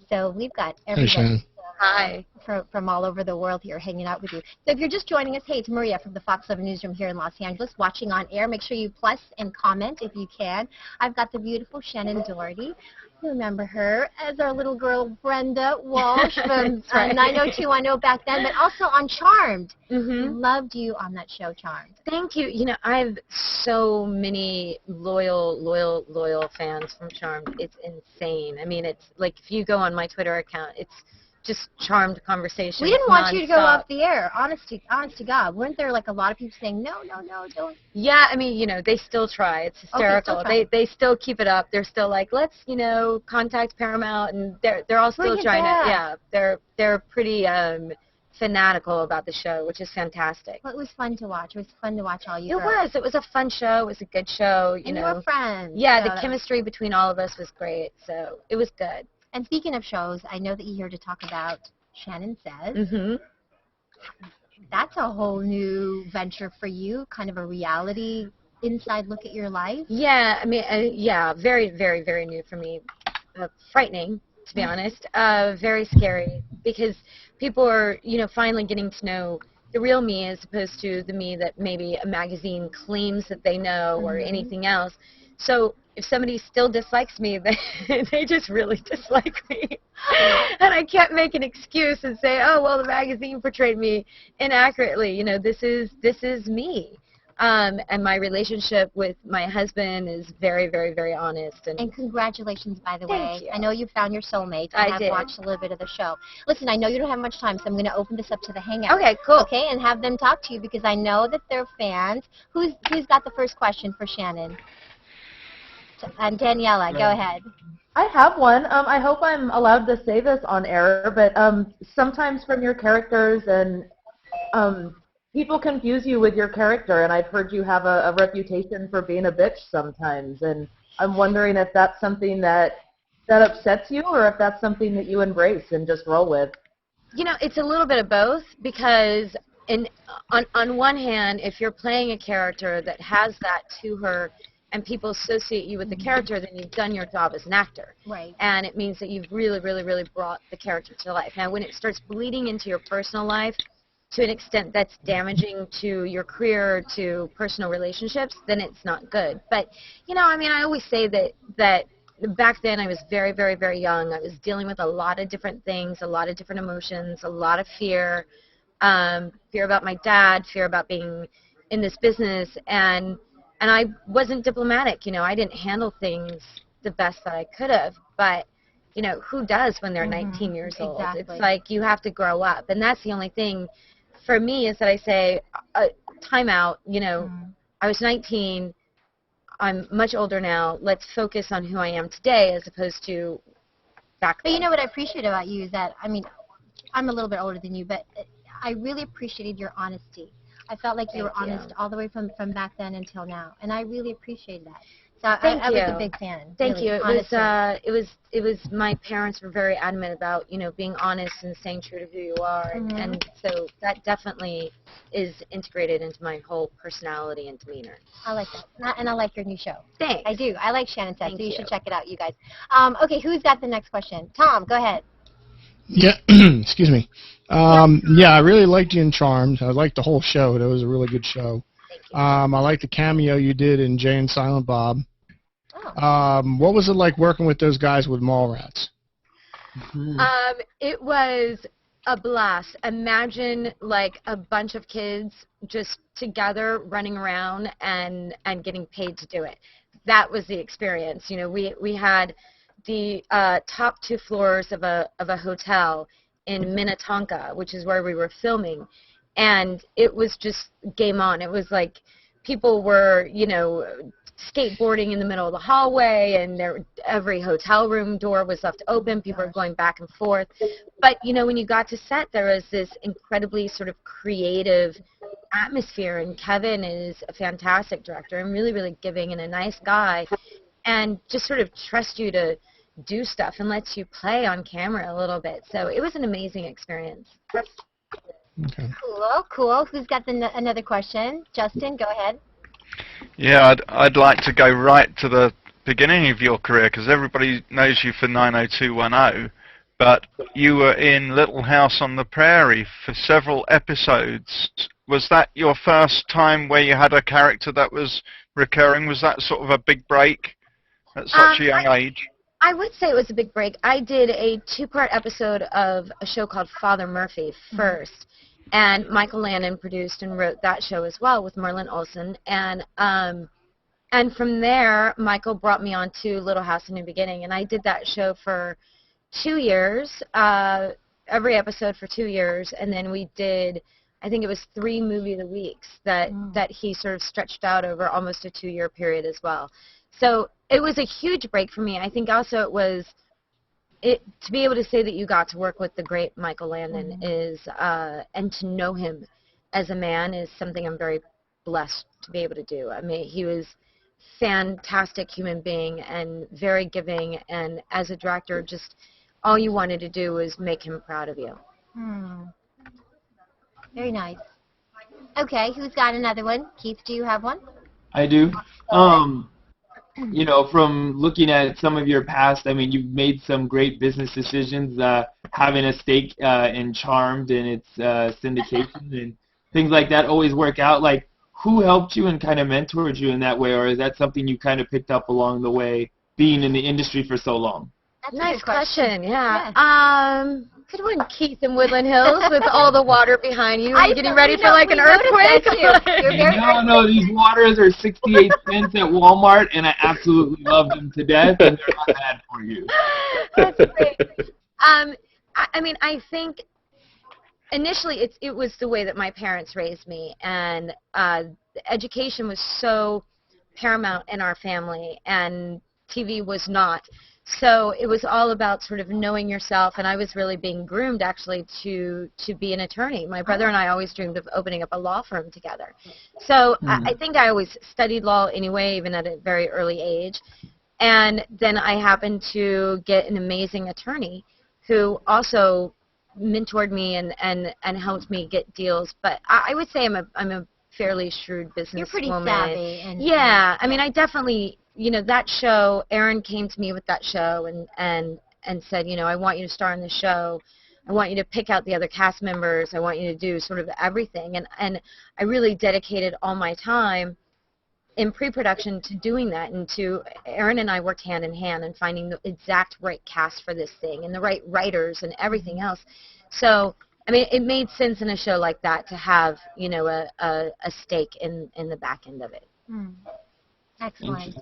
So we've got Hey, everybody. Shannon. Hi. From all over the world here hanging out with you. So if you're just joining us, hey, it's Maria from the Fox 11 Newsroom here in Los Angeles, watching on air. Make sure you plus and comment if you can. I've got the beautiful Shannen Doherty. You remember her as our little girl Brenda Walsh from 90210 back then, but also on Charmed. Loved you on that show, Charmed. Thank you. You know, I have so many loyal fans from Charmed. It's insane. I mean, it's like if you go on my Twitter account, it's just Charmed conversation. We didn't want you to go off the air, honest to God. Weren't there like a lot of people saying, no, don't? Yeah, I mean, you know, they still try. It's hysterical. Okay, they still keep it up. They're still like, let's, you know, contact Paramount, and they're all still trying to. Yeah, they're pretty fanatical about the show, which is fantastic. Well, it was fun to watch. It was fun to watch all you. It was a fun show. It was a good show. You know, you were friends. Yeah, the chemistry between all of us was great. So it was good. And speaking of shows, I know that you're here to talk about Shannen Says. That's a whole new venture for you, kind of a reality inside look at your life. Yeah, I mean, very, very, very new for me. Frightening, to be honest. Very scary because people are, you know, finally getting to know the real me as opposed to the me that maybe a magazine claims that they know or anything else. So if somebody still dislikes me, they just really dislike me. And I can't make an excuse and say, oh, well, the magazine portrayed me inaccurately. You know, this is me. And my relationship with my husband is very, very, very honest. And congratulations, by the way. Thank you. I know you found your soulmate. I did. Watched a little bit of the show. Listen, I know you don't have much time, so I'm going to open this up to the Hangout. Okay, cool. Okay, and have them talk to you because I know that they're fans. Who's got the first question for Shannen? And Daniela, go ahead. I have one. I hope I'm allowed to say this on air, but sometimes from your characters and people confuse you with your character, and I've heard you have a reputation for being a bitch sometimes, and I'm wondering if that's something that upsets you or if that's something that you embrace and just roll with. You know, it's a little bit of both because on one hand, if you're playing a character that has that to her, and people associate you with the character, then you've done your job as an actor. Right. And it means that you've really, really, really brought the character to life. Now, when it starts bleeding into your personal life to an extent that's damaging to your career, to personal relationships, then it's not good. But, you know, I mean, I always say that back then I was very, very, very young. I was dealing with a lot of different things, a lot of different emotions, a lot of fear, fear about my dad, fear about being in this business, and I wasn't diplomatic, you know. I didn't handle things the best that I could have, but, you know, who does when they're 19 years old? Exactly. It's like you have to grow up, and that's the only thing for me is that I say, time out, you know, I was 19, I'm much older now, let's focus on who I am today as opposed to back then. But you know what I appreciate about you is that, I mean, I'm a little bit older than you, but I really appreciated your honesty. I felt like you were honest all the way from back then until now, and I really appreciate that. So I was a big fan. Thank really, you. It was my parents were very adamant about, you know, being honest and staying true to who you are, and so that definitely is integrated into my whole personality and demeanor. I like that, and I like your new show. Thanks. I do. I like Shannen Says, so you you. should check it out, you guys. Okay, who's got the next question? Tom, go ahead. Yeah, excuse me. Yeah, I really liked you in Charmed. I liked the whole show. That was a really good show. Thank you. I liked the cameo you did in Jay and Silent Bob. Oh. What was it like working with those guys with Mallrats? It was a blast. Imagine like a bunch of kids just together running around and getting paid to do it. That was the experience. You know, we had the top 2 floors of a hotel in Minnetonka, which is where we were filming, and it was just game on. It was like people were, you know, skateboarding in the middle of the hallway, and every hotel room door was left open. People were going back and forth. But, you know, when you got to set, there was this incredibly sort of creative atmosphere, and Kevin is a fantastic director and really, really giving and a nice guy, and just sort of trust you to do stuff and lets you play on camera a little bit. So it was an amazing experience. Okay. Cool. Who's got another question? Justin, go ahead. Yeah, I'd like to go right to the beginning of your career because everybody knows you for 90210, but you were in Little House on the Prairie for several episodes. Was that your first time where you had a character that was recurring? Was that sort of a big break at such a young age? I would say it was a big break. I did a 2-part episode of a show called Father Murphy first, and Michael Landon produced and wrote that show as well with Merlin Olsen. And from there, Michael brought me on to Little House in the Beginning, and I did that show for 2 years, every episode for 2 years, and then we did, I think it was 3 movie of the weeks that he sort of stretched out over almost a 2-year period as well. So it was a huge break for me. I think also it was, to be able to say that you got to work with the great Michael Landon is, and to know him as a man is something I'm very blessed to be able to do. I mean, he was fantastic human being and very giving, and as a director, just all you wanted to do was make him proud of you. Very nice. Okay, who's got another one? Keith, do you have one? I do. You know, from looking at some of your past, I mean, you've made some great business decisions, having a stake in Charmed and its syndication and things like that always work out. Like, who helped you and kind of mentored you in that way, or is that something you kind of picked up along the way, being in the industry for so long? That's a nice question. Yeah. Good one, Keith in Woodland Hills, with all the water behind you. Are you getting ready for like an earthquake? No, these waters are 68 cents at Walmart, and I absolutely love them to death, and they're not bad for you. That's great. I mean, I think initially it was the way that my parents raised me, and education was so paramount in our family, and TV was not. So it was all about sort of knowing yourself, and I was really being groomed actually to be an attorney. My brother and I always dreamed of opening up a law firm together. So I think I always studied law anyway, even at a very early age. And then I happened to get an amazing attorney who also mentored me and helped me get deals. But I would say I'm a fairly shrewd businesswoman. You're pretty savvy. Yeah, I mean, I definitely, you know, that show, Aaron came to me with that show and said, you know, I want you to star in the show. I want you to pick out the other cast members. I want you to do sort of everything. And I really dedicated all my time in pre-production to doing that. And Aaron and I worked hand in hand in finding the exact right cast for this thing and the right writers and everything else. So, I mean, it made sense in a show like that to have, you know, a stake in the back end of it. Excellent.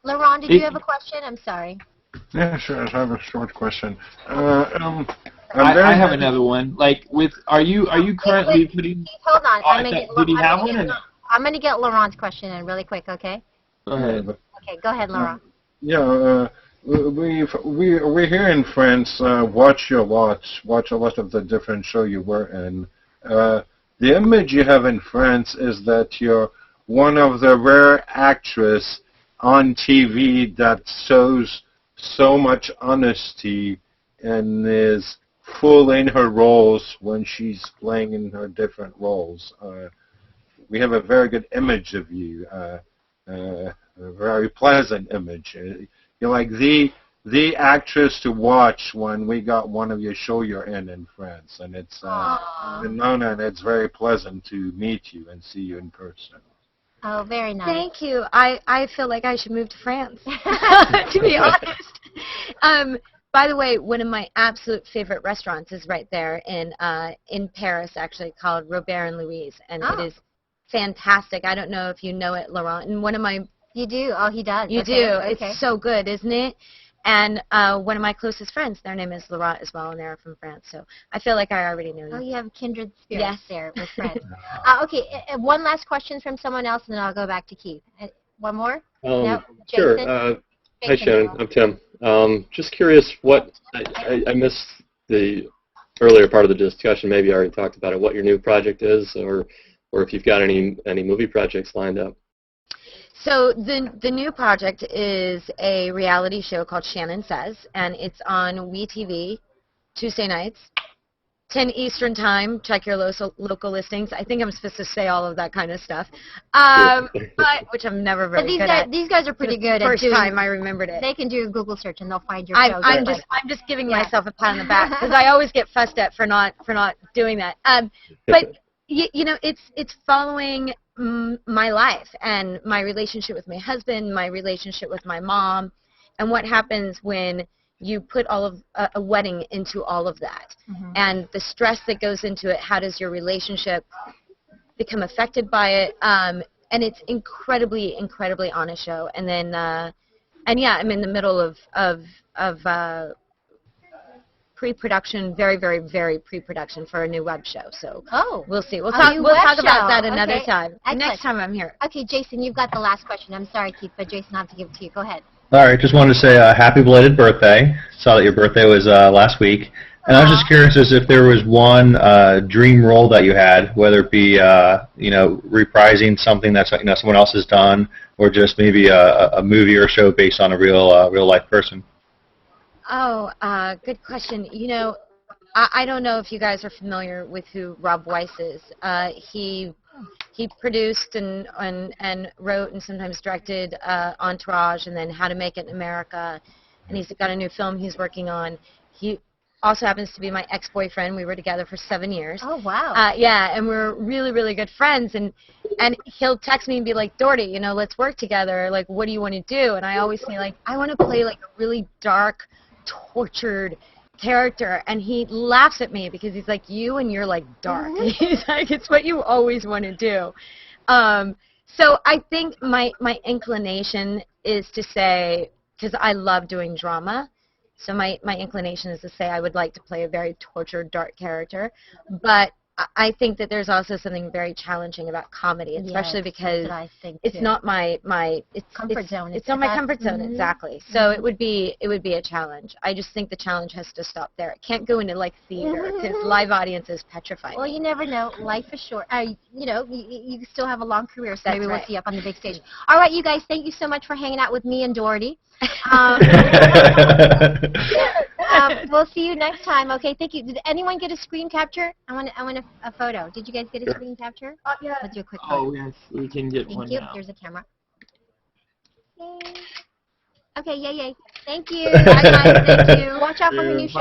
Laurent, did you have a question? I'm sorry. Yeah, sure. I have a short question. I have another one. Like, are you currently putting? Hold on. I'm going to get Laurent's question in really quick. Okay. Go ahead. Okay. Go ahead, Laurent. Yeah. We here in France watch a lot of the different show you were in. The image you have in France is that you're one of the rare actresses on TV that shows so much honesty and is full in her roles when she's playing in her different roles. We have a very good image of you, a very pleasant image. You're like the actress to watch when we got one of your show you're in France, and it's and it's very pleasant to meet you and see you in person. Oh, very nice. Thank you. I feel like I should move to France, to be honest. By the way, one of my absolute favorite restaurants is right there in Paris, actually, called Robert and Louise, and it is fantastic. I don't know if you know it, Laurent. And one of my You do? Oh, he does. You okay. do. Okay. It's so good, isn't it? And one of my closest friends, their name is Laurent as well, and they're from France. So I feel like I already know you. Oh, you have kindred spirits Yes. there with friends. Okay, one last question from someone else, and then I'll go back to Keith. One more? No? Sure. Hi, Shannon. I'm Tim. Just curious what I missed the earlier part of the discussion. Maybe you already talked about it. What your new project is, or if you've got any movie projects lined up. So the new project is a reality show called Shannen Says, and it's on WeTV Tuesday nights. 10 Eastern Time. Check your local listings. I think I'm supposed to say all of that kind of stuff, but which I'm never very good at. These guys are pretty good. First time I remembered it. They can do a Google search and they'll find your show. I'm just giving myself a pat on the back because I always get fussed at for not doing that. But you know, it's following my life and my relationship with my husband, my relationship with my mom, and what happens when you put all of a wedding into all of that, and the stress that goes into it. How does your relationship become affected by it? And it's incredibly honest show. And then, and yeah, I'm in the middle of pre-production, very pre-production for a new web show. So we'll see. We'll talk about that another time. Excellent. Next time I'm here. Okay, Jason, you've got the last question. I'm sorry, Keith, but Jason, I have to give it to you. Go ahead. All right, just wanted to say happy belated birthday. Saw that your birthday was last week. And I was just curious as if there was one dream role that you had, whether it be you know, reprising something that someone else has done, or just maybe a movie or show based on a real life person. Oh, good question. You know, I don't know if you guys are familiar with who Rob Weiss is. He produced and wrote and sometimes directed Entourage and then How to Make It in America, and he's got a new film he's working on. He also happens to be my ex-boyfriend. We were together for 7 years. Oh, wow. Yeah, and we're really good friends, and he'll text me and be like, Doherty, you know, let's work together. Like, what do you want to do? And I always say, like, I want to play like a really dark, tortured character, and he laughs at me because he's like, you and you're like dark. He's like, it's what you always want to do. So I think my inclination is to say, because I love doing drama, so my inclination is to say I would like to play a very tortured, dark character, but I think that there's also something very challenging about comedy, especially because it's not my comfort zone. It's not my comfort zone, exactly. So it would be a challenge. I just think the challenge has to stop there. It can't go into like theater because live audiences petrify me. Well, you never know. Life is short. You know, you still have a long career, so maybe we'll see you up on the big stage. All right, you guys, thank you so much for hanging out with me and Doherty. We'll see you next time. Okay, thank you. Did anyone get a screen capture? I want a photo. Did you guys get a screen capture? Yeah. Let's do a quick photo. Oh, yes, we can get one now. Thank you. Here's a camera. Yay. Okay, yay. Thank you. Bye, guys. Thank you. Watch out for her new show.